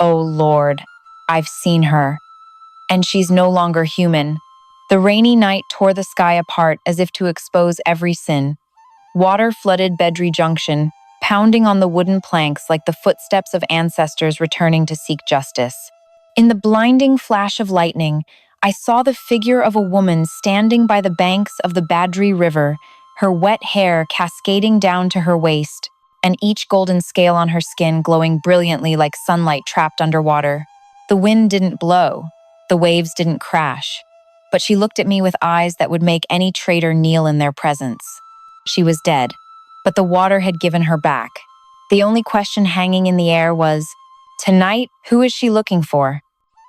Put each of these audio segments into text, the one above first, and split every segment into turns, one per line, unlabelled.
Oh Lord, I've seen her. And she's no longer human. The rainy night tore the sky apart as if to expose every sin. Water flooded Bedri Junction, pounding on the wooden planks like the footsteps of ancestors returning to seek justice. In the blinding flash of lightning, I saw the figure of a woman standing by the banks of the Badri River, her wet hair cascading down to her waist, and each golden scale on her skin glowing brilliantly like sunlight trapped underwater. The wind didn't blow, the waves didn't crash, but she looked at me with eyes that would make any traitor kneel in their presence. She was dead, but the water had given her back. The only question hanging in the air was, tonight, who is she looking for?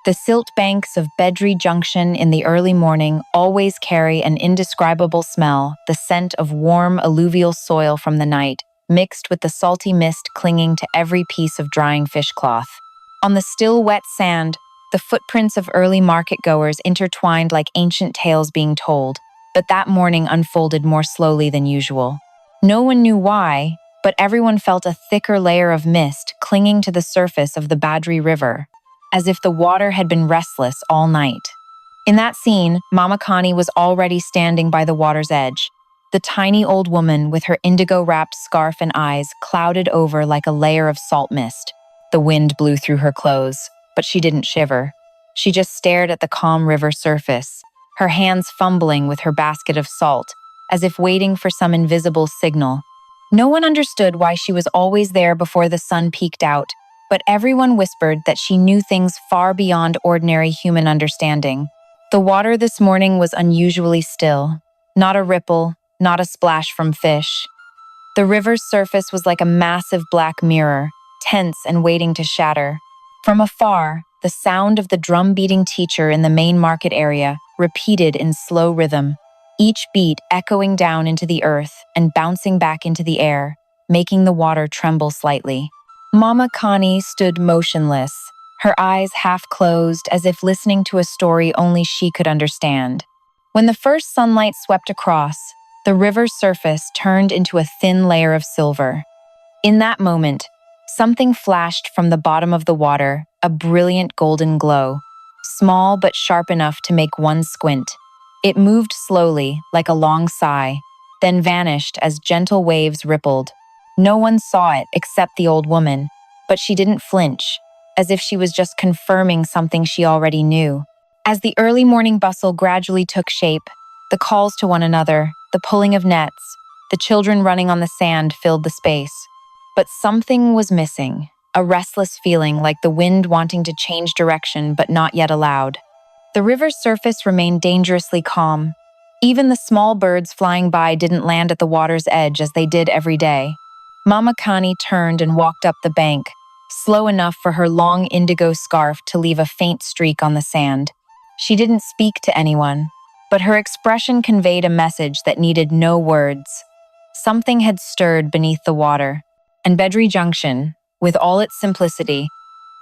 The silt banks of Bedri Junction in the early morning always carry an indescribable smell, the scent of warm alluvial soil from the night, mixed with the salty mist clinging to every piece of drying fish cloth. On the still wet sand, the footprints of early market-goers intertwined like ancient tales being told, but that morning unfolded more slowly than usual. No one knew why, but everyone felt a thicker layer of mist clinging to the surface of the Badri River, as if the water had been restless all night. In that scene, Mama Connie was already standing by the water's edge, the tiny old woman with her indigo-wrapped scarf and eyes clouded over like a layer of salt mist. The wind blew through her clothes, but she didn't shiver. She just stared at the calm river surface, her hands fumbling with her basket of salt, as if waiting for some invisible signal. No one understood why she was always there before the sun peeked out, but everyone whispered that she knew things far beyond ordinary human understanding. The water this morning was unusually still. Not a ripple, not a splash from fish. The river's surface was like a massive black mirror, tense and waiting to shatter. From afar, the sound of the drum-beating teacher in the main market area repeated in slow rhythm, each beat echoing down into the earth and bouncing back into the air, making the water tremble slightly. Mama Connie stood motionless, her eyes half closed as if listening to a story only she could understand. When the first sunlight swept across, the river's surface turned into a thin layer of silver. In that moment, something flashed from the bottom of the water, a brilliant golden glow, small but sharp enough to make one squint. It moved slowly, like a long sigh, then vanished as gentle waves rippled. No one saw it except the old woman, but she didn't flinch, as if she was just confirming something she already knew. As the early morning bustle gradually took shape, the calls to one another, the pulling of nets, the children running on the sand filled the space. But something was missing, a restless feeling like the wind wanting to change direction but not yet allowed. The river's surface remained dangerously calm. Even the small birds flying by didn't land at the water's edge as they did every day. Mama Connie turned and walked up the bank, slow enough for her long indigo scarf to leave a faint streak on the sand. She didn't speak to anyone, but her expression conveyed a message that needed no words. Something had stirred beneath the water, and Bedri Junction, with all its simplicity,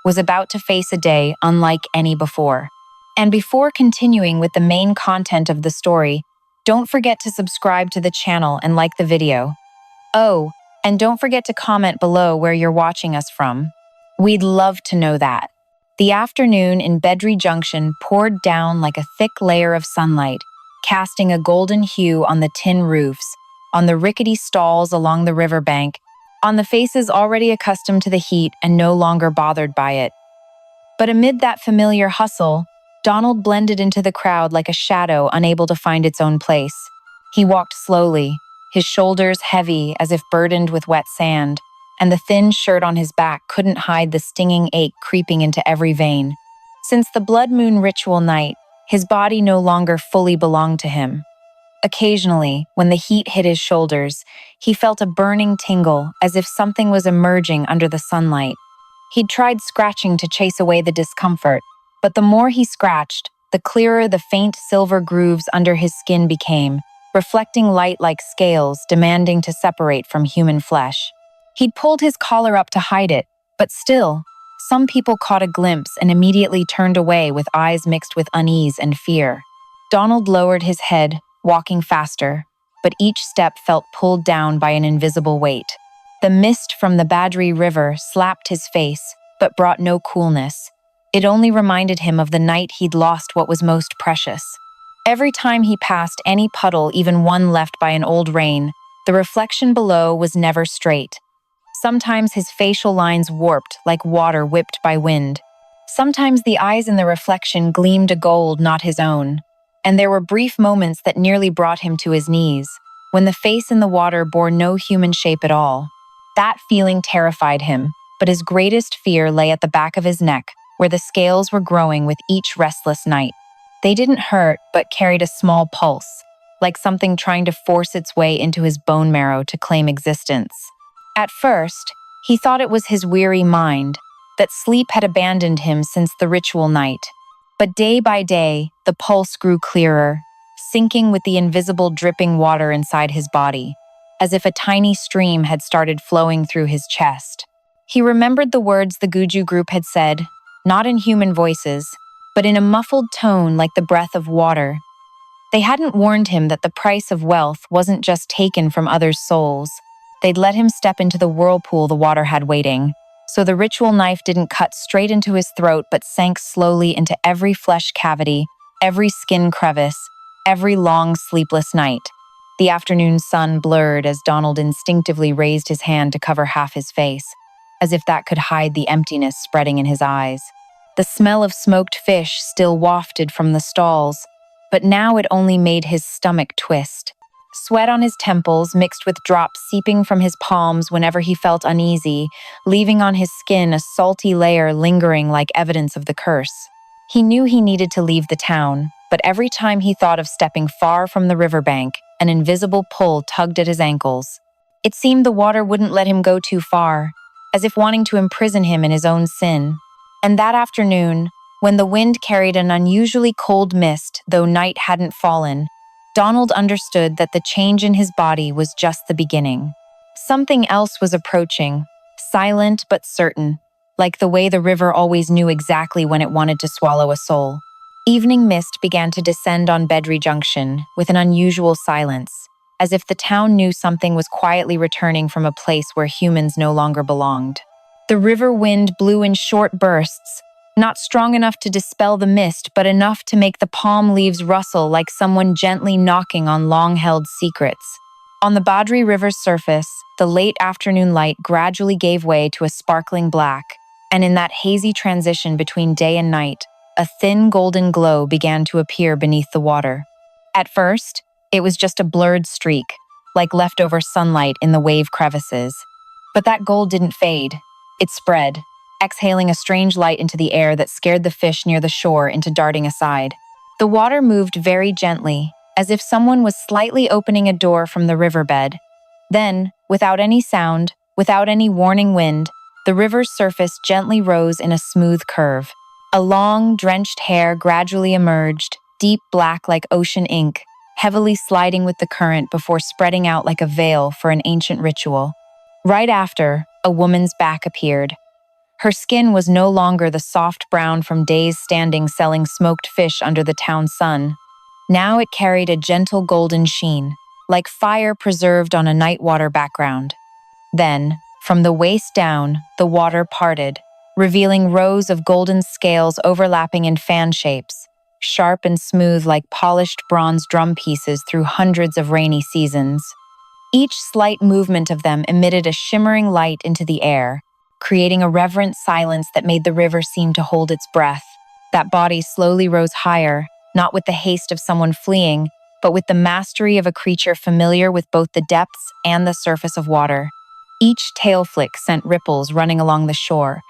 was about to face a day unlike any before. And before continuing with the main content of the story, don't forget to subscribe to the channel and like the video. Oh, and don't forget to comment below where you're watching us from. We'd love to know that. The afternoon in Bedri Junction poured down like a thick layer of sunlight, casting a golden hue on the tin roofs, on the rickety stalls along the riverbank, on the faces already accustomed to the heat and no longer bothered by it. But amid that familiar hustle, Donald blended into the crowd like a shadow unable to find its own place. He walked slowly, his shoulders heavy as if burdened with wet sand, and the thin shirt on his back couldn't hide the stinging ache creeping into every vein. Since the blood moon ritual night, his body no longer fully belonged to him. Occasionally, when the heat hit his shoulders, he felt a burning tingle as if something was emerging under the sunlight. He'd tried scratching to chase away the discomfort, but the more he scratched, the clearer the faint silver grooves under his skin became, reflecting light like scales demanding to separate from human flesh. He'd pulled his collar up to hide it, but still, some people caught a glimpse and immediately turned away with eyes mixed with unease and fear. Donald lowered his head, walking faster, but each step felt pulled down by an invisible weight. The mist from the Badri River slapped his face, but brought no coolness. It only reminded him of the night he'd lost what was most precious. Every time he passed any puddle, even one left by an old rain, the reflection below was never straight. Sometimes his facial lines warped like water whipped by wind. Sometimes the eyes in the reflection gleamed a gold not his own. And there were brief moments that nearly brought him to his knees, when the face in the water bore no human shape at all. That feeling terrified him, but his greatest fear lay at the back of his neck, where the scales were growing with each restless night. They didn't hurt, but carried a small pulse, like something trying to force its way into his bone marrow to claim existence. At first, he thought it was his weary mind, that sleep had abandoned him since the ritual night. But day by day, the pulse grew clearer, sinking with the invisible dripping water inside his body, as if a tiny stream had started flowing through his chest. He remembered the words the Guju group had said, not in human voices, but in a muffled tone like the breath of water. They hadn't warned him that the price of wealth wasn't just taken from others' souls. They'd let him step into the whirlpool the water had waiting. So the ritual knife didn't cut straight into his throat but sank slowly into every flesh cavity, every skin crevice, every long sleepless night. The afternoon sun blurred as Donald instinctively raised his hand to cover half his face, as if that could hide the emptiness spreading in his eyes. The smell of smoked fish still wafted from the stalls, but now it only made his stomach twist. Sweat on his temples mixed with drops seeping from his palms whenever he felt uneasy, leaving on his skin a salty layer lingering like evidence of the curse. He knew he needed to leave the town, but every time he thought of stepping far from the riverbank, an invisible pull tugged at his ankles. It seemed the water wouldn't let him go too far, as if wanting to imprison him in his own sin. And that afternoon, when the wind carried an unusually cold mist, though night hadn't fallen, Donald understood that the change in his body was just the beginning. Something else was approaching, silent but certain, like the way the river always knew exactly when it wanted to swallow a soul. Evening mist began to descend on Bedry Junction with an unusual silence, as if the town knew something was quietly returning from a place where humans no longer belonged. The river wind blew in short bursts, not strong enough to dispel the mist, but enough to make the palm leaves rustle like someone gently knocking on long-held secrets. On the Badri River's surface, the late afternoon light gradually gave way to a sparkling black, and in that hazy transition between day and night, a thin golden glow began to appear beneath the water. At first, it was just a blurred streak, like leftover sunlight in the wave crevices. But that gold didn't fade. It spread, exhaling a strange light into the air that scared the fish near the shore into darting aside. The water moved very gently, as if someone was slightly opening a door from the riverbed. Then, without any sound, without any warning wind, the river's surface gently rose in a smooth curve. A long, drenched hair gradually emerged, deep black like ocean ink, heavily sliding with the current before spreading out like a veil for an ancient ritual. Right after, a woman's back appeared. Her skin was no longer the soft brown from days standing selling smoked fish under the town sun. Now it carried a gentle golden sheen, like fire preserved on a nightwater background. Then, from the waist down, the water parted, revealing rows of golden scales overlapping in fan shapes, sharp and smooth like polished bronze drum pieces through hundreds of rainy seasons. Each slight movement of them emitted a shimmering light into the air, creating a reverent silence that made the river seem to hold its breath. That body slowly rose higher, not with the haste of someone fleeing, but with the mastery of a creature familiar with both the depths and the surface of water. Each tail flick sent ripples running along the shore,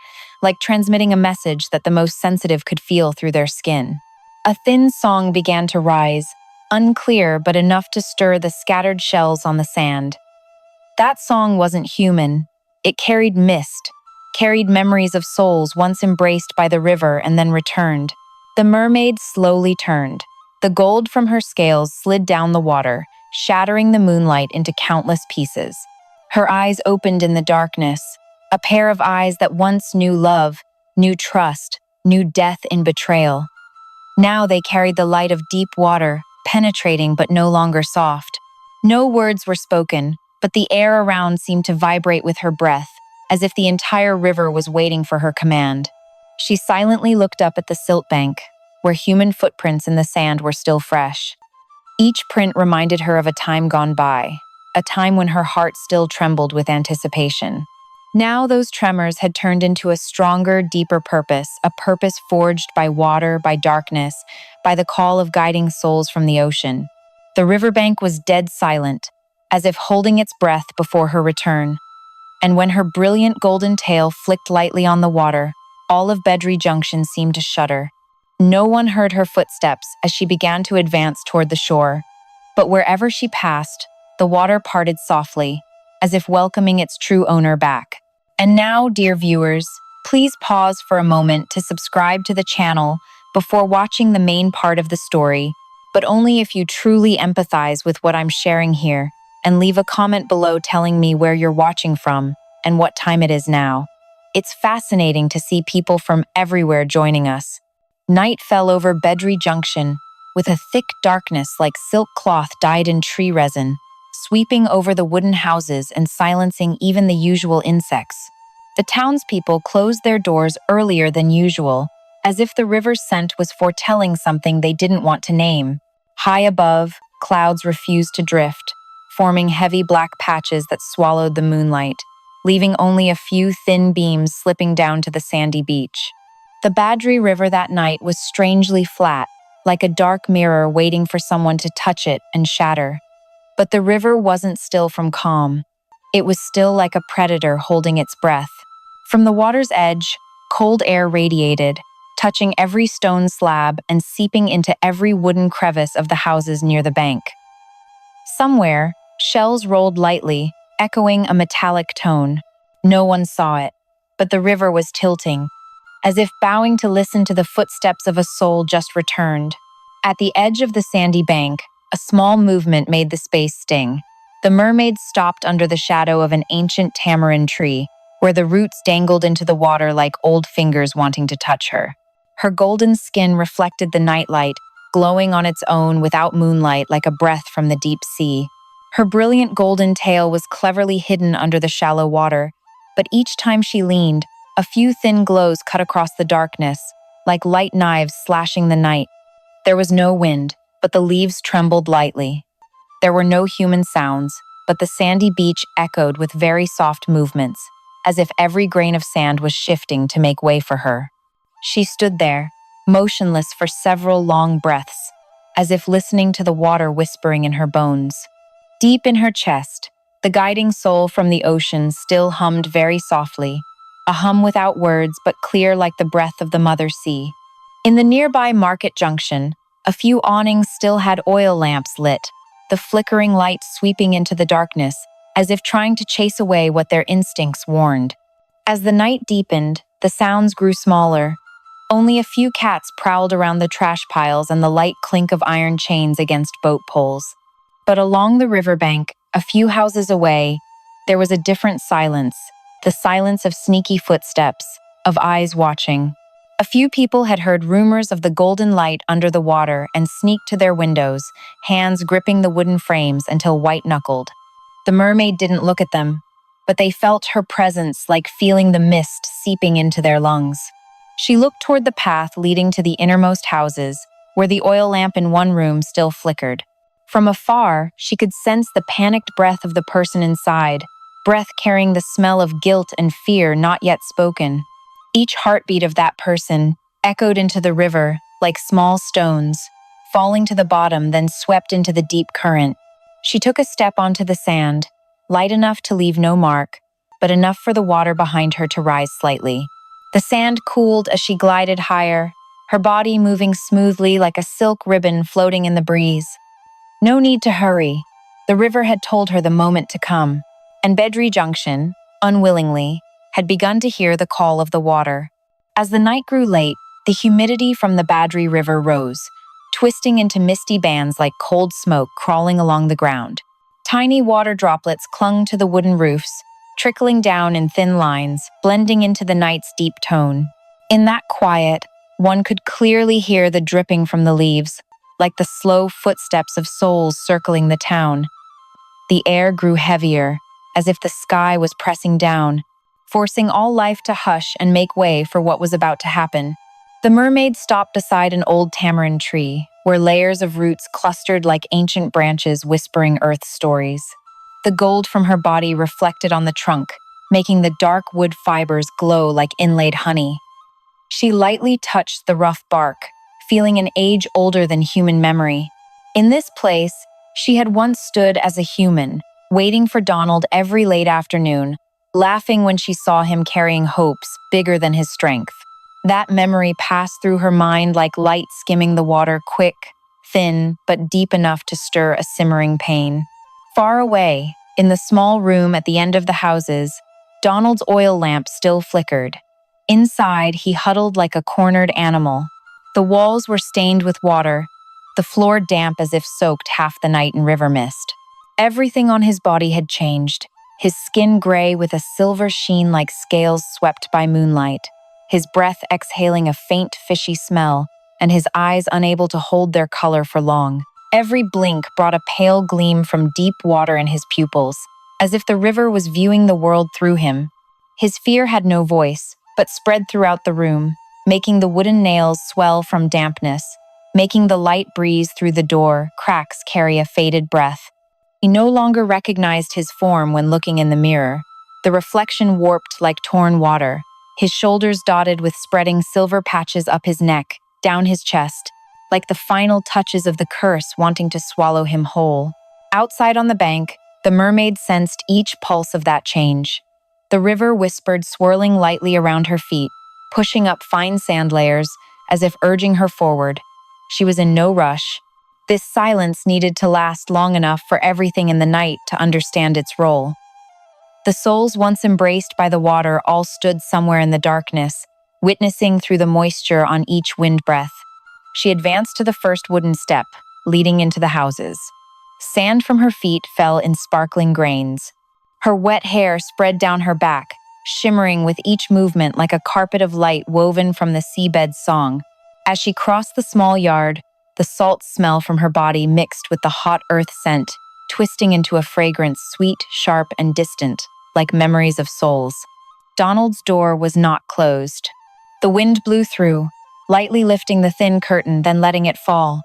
like transmitting a message that the most sensitive could feel through their skin. A thin song began to rise, unclear but enough to stir the scattered shells on the sand. That song wasn't human. It carried mist, carried memories of souls once embraced by the river and then returned. The mermaid slowly turned. The gold from her scales slid down the water, shattering the moonlight into countless pieces. Her eyes opened in the darkness, a pair of eyes that once knew love, knew trust, knew death in betrayal. Now they carried the light of deep water, penetrating but no longer soft. No words were spoken, but the air around seemed to vibrate with her breath, as if the entire river was waiting for her command. She silently looked up at the silt bank, where human footprints in the sand were still fresh. Each print reminded her of a time gone by, a time when her heart still trembled with anticipation. Now those tremors had turned into a stronger, deeper purpose, a purpose forged by water, by darkness, by the call of guiding souls from the ocean. The riverbank was dead silent, as if holding its breath before her return. And when her brilliant golden tail flicked lightly on the water, all of Bedri Junction seemed to shudder. No one heard her footsteps as she began to advance toward the shore. But wherever she passed, the water parted softly, as if welcoming its true owner back. And now, dear viewers, please pause for a moment to subscribe to the channel before watching the main part of the story, but only if you truly empathize with what I'm sharing here, and leave a comment below telling me where you're watching from and what time it is now. It's fascinating to see people from everywhere joining us. Night fell over Bedri Junction, with a thick darkness like silk cloth dyed in tree resin, sweeping over the wooden houses and silencing even the usual insects. The townspeople closed their doors earlier than usual, as if the river's scent was foretelling something they didn't want to name. High above, clouds refused to drift, forming heavy black patches that swallowed the moonlight, leaving only a few thin beams slipping down to the sandy beach. The Badri River that night was strangely flat, like a dark mirror waiting for someone to touch it and shatter. But the river wasn't still from calm. It was still like a predator holding its breath. From the water's edge, cold air radiated, touching every stone slab and seeping into every wooden crevice of the houses near the bank. Somewhere, shells rolled lightly, echoing a metallic tone. No one saw it, but the river was tilting, as if bowing to listen to the footsteps of a soul just returned. At the edge of the sandy bank, a small movement made the space sting. The mermaid stopped under the shadow of an ancient tamarind tree, where the roots dangled into the water like old fingers wanting to touch her. Her golden skin reflected the nightlight, glowing on its own without moonlight like a breath from the deep sea. Her brilliant golden tail was cleverly hidden under the shallow water, but each time she leaned, a few thin glows cut across the darkness, like light knives slashing the night. There was no wind, but the leaves trembled lightly. There were no human sounds, but the sandy beach echoed with very soft movements, as if every grain of sand was shifting to make way for her. She stood there, motionless for several long breaths, as if listening to the water whispering in her bones. Deep in her chest, the guiding soul from the ocean still hummed very softly, a hum without words but clear like the breath of the mother sea. In the nearby market junction, a few awnings still had oil lamps lit, the flickering light sweeping into the darkness, as if trying to chase away what their instincts warned. As the night deepened, the sounds grew smaller. Only a few cats prowled around the trash piles and the light clink of iron chains against boat poles. But along the riverbank, a few houses away, there was a different silence, the silence of sneaky footsteps, of eyes watching. A few people had heard rumors of the golden light under the water and sneaked to their windows, hands gripping the wooden frames until white-knuckled. The mermaid didn't look at them, but they felt her presence like feeling the mist seeping into their lungs. She looked toward the path leading to the innermost houses, where the oil lamp in one room still flickered. From afar, she could sense the panicked breath of the person inside, breath carrying the smell of guilt and fear not yet spoken. Each heartbeat of that person echoed into the river like small stones, falling to the bottom then swept into the deep current. She took a step onto the sand, light enough to leave no mark, but enough for the water behind her to rise slightly. The sand cooled as she glided higher, her body moving smoothly like a silk ribbon floating in the breeze. No need to hurry. The river had told her the moment to come, and Bedri Junction, unwillingly, had begun to hear the call of the water. As the night grew late, the humidity from the Badri River rose, twisting into misty bands like cold smoke crawling along the ground. Tiny water droplets clung to the wooden roofs, trickling down in thin lines, blending into the night's deep tone. In that quiet, one could clearly hear the dripping from the leaves, like the slow footsteps of souls circling the town. The air grew heavier, as if the sky was pressing down, forcing all life to hush and make way for what was about to happen. The mermaid stopped beside an old tamarind tree, where layers of roots clustered like ancient branches whispering Earth's stories. The gold from her body reflected on the trunk, making the dark wood fibers glow like inlaid honey. She lightly touched the rough bark, feeling an age older than human memory. In this place, she had once stood as a human, waiting for Donald every late afternoon, laughing when she saw him carrying hopes bigger than his strength. That memory passed through her mind like light skimming the water, quick, thin, but deep enough to stir a simmering pain. Far away, in the small room at the end of the houses, Donald's oil lamp still flickered. Inside, he huddled like a cornered animal. The walls were stained with water, the floor damp as if soaked half the night in river mist. Everything on his body had changed, his skin gray with a silver sheen like scales swept by moonlight, his breath exhaling a faint fishy smell, and his eyes unable to hold their color for long. Every blink brought a pale gleam from deep water in his pupils, as if the river was viewing the world through him. His fear had no voice, but spread throughout the room, making the wooden nails swell from dampness, making the light breeze through the door cracks carry a faded breath. He no longer recognized his form when looking in the mirror, the reflection warped like torn water, his shoulders dotted with spreading silver patches up his neck, down his chest, like the final touches of the curse wanting to swallow him whole. Outside on the bank, the mermaid sensed each pulse of that change. The river whispered, swirling lightly around her feet, pushing up fine sand layers, as if urging her forward. She was in no rush. This silence needed to last long enough for everything in the night to understand its role. The souls once embraced by the water all stood somewhere in the darkness, witnessing through the moisture on each wind breath. She advanced to the first wooden step, leading into the houses. Sand from her feet fell in sparkling grains. Her wet hair spread down her back, shimmering with each movement like a carpet of light woven from the seabed's song. As she crossed the small yard, the salt smell from her body mixed with the hot earth scent, twisting into a fragrance sweet, sharp, and distant, like memories of souls. Donald's door was not closed. The wind blew through, lightly lifting the thin curtain, then letting it fall,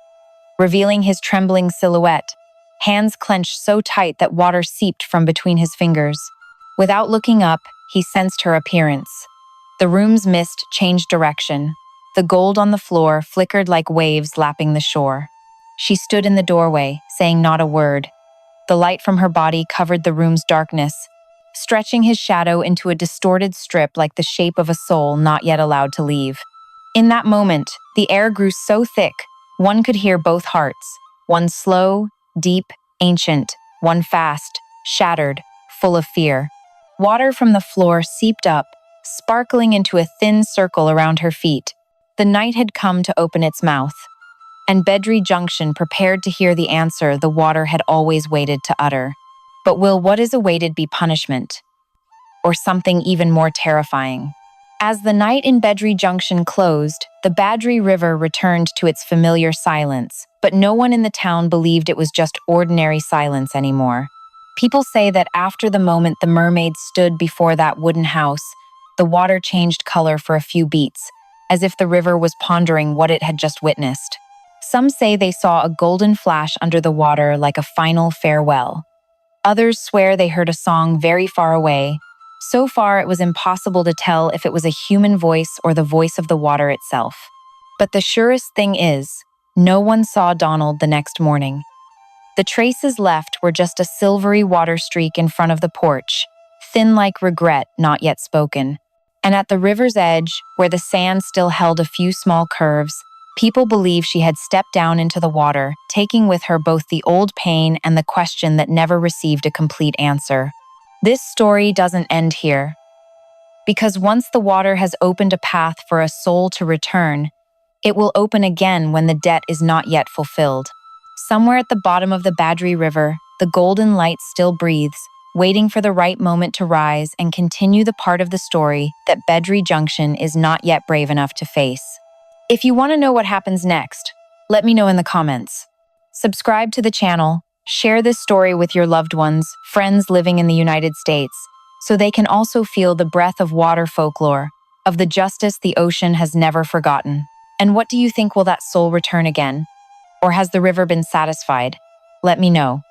revealing his trembling silhouette, hands clenched so tight that water seeped from between his fingers. Without looking up, he sensed her appearance. The room's mist changed direction. The gold on the floor flickered like waves lapping the shore. She stood in the doorway, saying not a word. The light from her body covered the room's darkness, stretching his shadow into a distorted strip like the shape of a soul not yet allowed to leave. In that moment, the air grew so thick, one could hear both hearts, one slow, deep, ancient, one fast, shattered, full of fear. Water from the floor seeped up, sparkling into a thin circle around her feet. The night had come to open its mouth, and Bedry Junction prepared to hear the answer the water had always waited to utter. But will what is awaited be punishment, or something even more terrifying? As the night in Bedry Junction closed, the Badri River returned to its familiar silence, but no one in the town believed it was just ordinary silence anymore. People say that after the moment the mermaid stood before that wooden house, the water changed color for a few beats, as if the river was pondering what it had just witnessed. Some say they saw a golden flash under the water like a final farewell. Others swear they heard a song very far away. So far, it was impossible to tell if it was a human voice or the voice of the water itself. But the surest thing is, no one saw Donald the next morning. The traces left were just a silvery water streak in front of the porch, thin like regret not yet spoken. And at the river's edge, where the sand still held a few small curves, people believe she had stepped down into the water, taking with her both the old pain and the question that never received a complete answer. This story doesn't end here, because once the water has opened a path for a soul to return, it will open again when the debt is not yet fulfilled. Somewhere at the bottom of the Badri River, the golden light still breathes, waiting for the right moment to rise and continue the part of the story that Bedry Junction is not yet brave enough to face. If you want to know what happens next, let me know in the comments. Subscribe to the channel, share this story with your loved ones, friends living in the United States, so they can also feel the breath of water folklore, of the justice the ocean has never forgotten. And what do you think, will that soul return again? Or has the river been satisfied? Let me know.